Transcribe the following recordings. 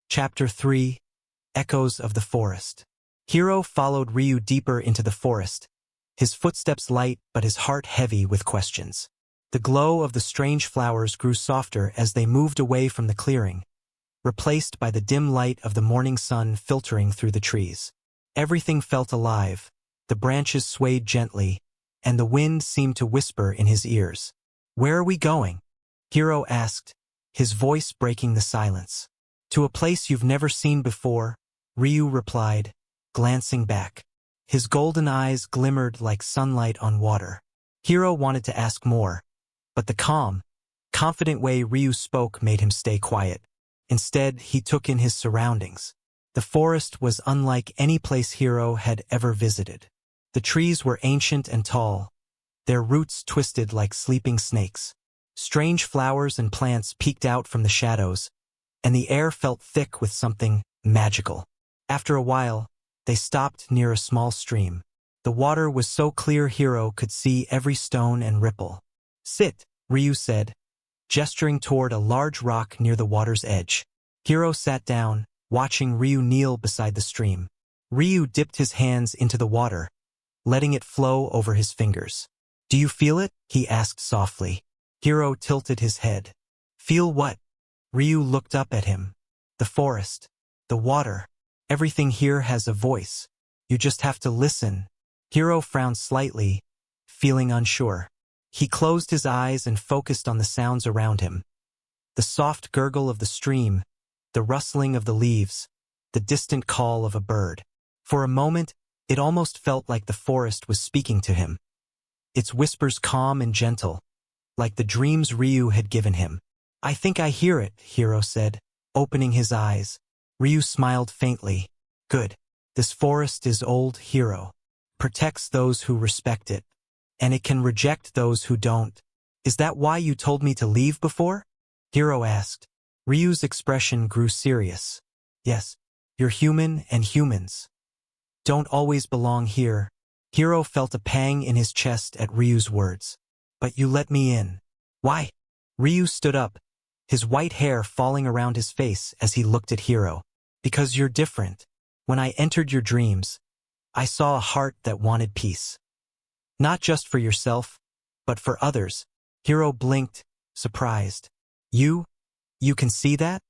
Chapter 3 Echoes of the Forest. Hiro followed Ryu deeper into the forest, his footsteps light but his heart heavy with questions. The glow of the strange flowers grew softer as they moved away from the clearing, replaced by the dim light of the morning sun filtering through the trees. Everything felt alive, the branches swayed gently, and the wind seemed to whisper in his ears. "Where are we going?" Hiro asked, his voice breaking the silence. "To a place you've never seen before," Ryu replied, glancing back. His golden eyes glimmered like sunlight on water. Hiro wanted to ask more, but the calm, confident way Ryu spoke made him stay quiet. Instead, he took in his surroundings. The forest was unlike any place Hiro had ever visited. The trees were ancient and tall, their roots twisted like sleeping snakes. Strange flowers and plants peeked out from the shadows, and the air felt thick with something magical. After a while, they stopped near a small stream. The water was so clear Hiro could see every stone and ripple. "Sit," Ryu said, gesturing toward a large rock near the water's edge. Hiro sat down, watching Ryu kneel beside the stream. Ryu dipped his hands into the water, letting it flow over his fingers. "Do you feel it?" he asked softly. Hiro tilted his head. "Feel what?" Ryu looked up at him. "The forest, the water. Everything here has a voice. You just have to listen." Hiro frowned slightly, feeling unsure. He closed his eyes and focused on the sounds around him. The soft gurgle of the stream, the rustling of the leaves, the distant call of a bird. For a moment, it almost felt like the forest was speaking to him. Its whispers calm and gentle, like the dreams Ryu had given him. "I think I hear it," Hiro said, opening his eyes. Ryu smiled faintly. "Good. This forest is old, Hiro. Protects those who respect it, and it can reject those who don't. Is that why you told me to leave before?" Hiro asked. Ryu's expression grew serious. "Yes, you're human and humans don't always belong here." Hiro felt a pang in his chest at Ryu's words. "But you let me in. Why?" Ryu stood up, his white hair falling around his face as he looked at Hiro. "Because you're different. When I entered your dreams, I saw a heart that wanted peace. Not just for yourself, but for others." Hiro blinked, surprised. You can see that?"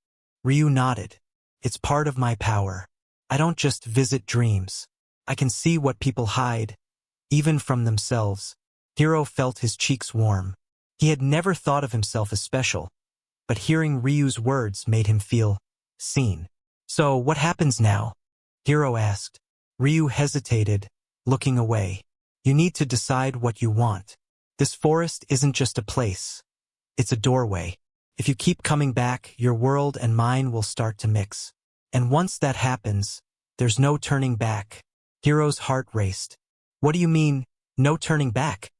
Ryu nodded. "It's part of my power. I don't just visit dreams. I can see what people hide, even from themselves." Hiro felt his cheeks warm. He had never thought of himself as special, but hearing Ryu's words made him feel seen. "So what happens now?" Hiro asked. Ryu hesitated, looking away. "You need to decide what you want. This forest isn't just a place. It's a doorway. If you keep coming back, your world and mine will start to mix. And once that happens, there's no turning back." Hiro's heart raced. "What do you mean, no turning back?"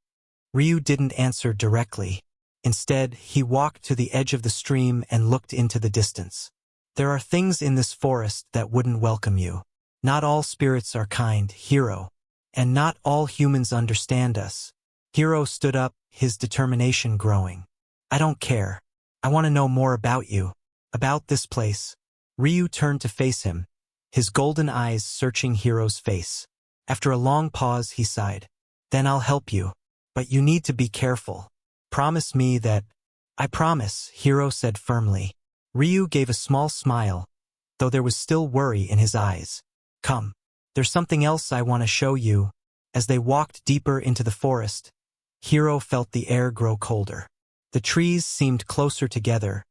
Ryu didn't answer directly. Instead, he walked to the edge of the stream and looked into the distance. "There are things in this forest that wouldn't welcome you. Not all spirits are kind, Hiro. And not all humans understand us." Hiro stood up, his determination growing. "I don't care. I want to know more about you. About this place." Ryu turned to face him, his golden eyes searching Hiro's face. After a long pause, he sighed. "Then I'll help you. But you need to be careful. Promise me that—" "I promise," Hiro said firmly. Ryu gave a small smile, though there was still worry in his eyes. "Come. There's something else I want to show you." As they walked deeper into the forest, Hiro felt the air grow colder. The trees seemed closer together,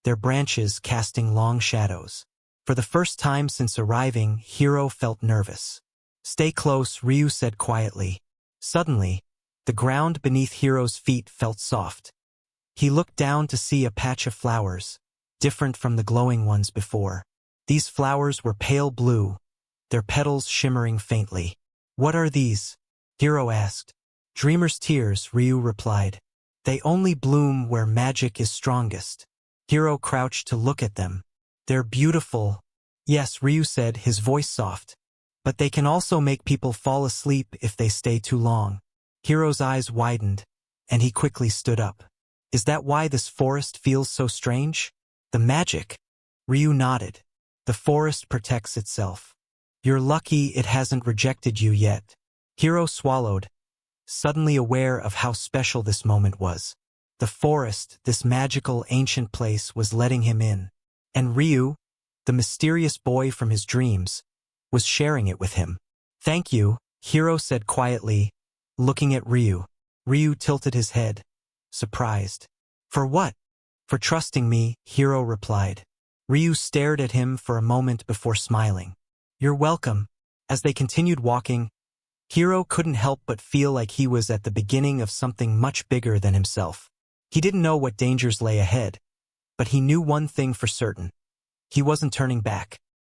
their branches casting long shadows. For the first time since arriving, Hiro felt nervous. "Stay close," Ryu said quietly. Suddenly, the ground beneath Hiro's feet felt soft. He looked down to see a patch of flowers, different from the glowing ones before. These flowers were pale blue, their petals shimmering faintly. "What are these?" Hiro asked. "Dreamer's tears," Ryu replied. "They only bloom where magic is strongest." Hiro crouched to look at them. "They're beautiful." "Yes," Ryu said, his voice soft. "But they can also make people fall asleep if they stay too long." Hiro's eyes widened, and he quickly stood up. "Is that why this forest feels so strange?" "The magic." Ryu nodded. The forest protects itself. You're lucky it hasn't rejected you yet. Hiro swallowed, suddenly aware of how special this moment was. The forest, this magical ancient place, was letting him in. And Ryu, the mysterious boy from his dreams, was sharing it with him. Thank you, Hiro said quietly, looking at Ryu. Ryu tilted his head, surprised. For what? For trusting me, Hiro replied. Ryu stared at him for a moment before smiling. You're welcome. As they continued walking, Hiro couldn't help but feel like he was at the beginning of something much bigger than himself. He didn't know what dangers lay ahead, but he knew one thing for certain. He wasn't turning back.